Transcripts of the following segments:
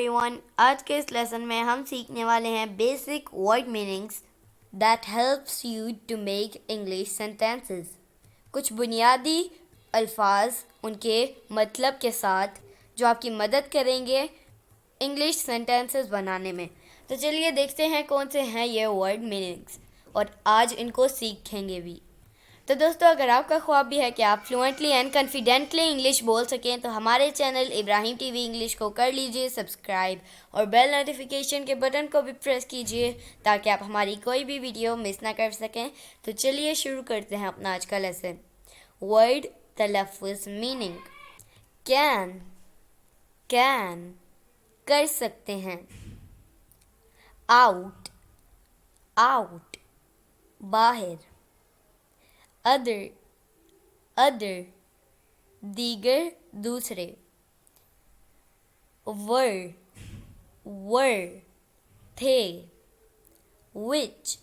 Everyone, आज के इस लेसन में हम सीखने वाले हैं basic word meanings that helps you to make English sentences. कुछ बुनियादी अल्फाज उनके मतलब के साथ जो आपकी मदद करेंगे इंग्लिश सेंटेंसेस बनाने में। तो चलिए देखते हैं कौन से हैं ये वर्ड मीनिंग्स और आज इनको सीखेंगे भी। तो दोस्तों, अगर आपका ख्वाब भी है कि आप फ्लुएंटली एंड कॉन्फिडेंटली इंग्लिश बोल सकें तो हमारे चैनल इब्राहिम टीवी इंग्लिश को कर लीजिए सब्सक्राइब और बेल नोटिफिकेशन के बटन को भी प्रेस कीजिए ताकि आप हमारी कोई भी वीडियो मिस ना कर सकें। तो चलिए शुरू करते हैं अपना आज का लेसन। वर्ड तलफ़्फ़ुज़ मीनिंग। कैन कर सकते हैं। आउट बाहर। अदर दीगर दूसरे। वर थे। विच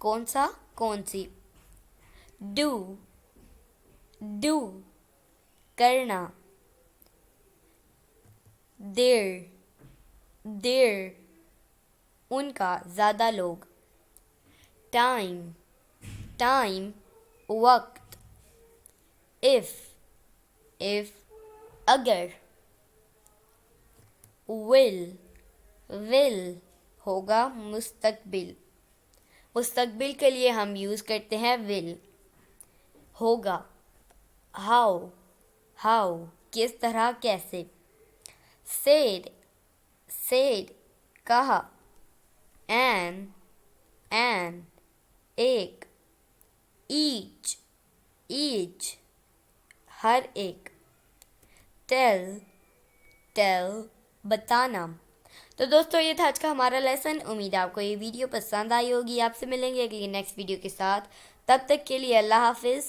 कौन सा कौन सी। डू करना। देर उनका ज़्यादा लोग। टाइम वक्त। इफ अगर। विल होगा मुस्तकबिल के लिए हम यूज़ करते हैं विल। होगा। हाउ किस तरह कैसे। सेड कहा। एन एक। ईच हर एक। टेल बताना। तो दोस्तों, ये था आज का हमारा लेसन। उम्मीद है आपको ये वीडियो पसंद आई होगी। आपसे मिलेंगे अगली नेक्स्ट वीडियो के साथ। तब तक के लिए अल्लाह हाफिज़।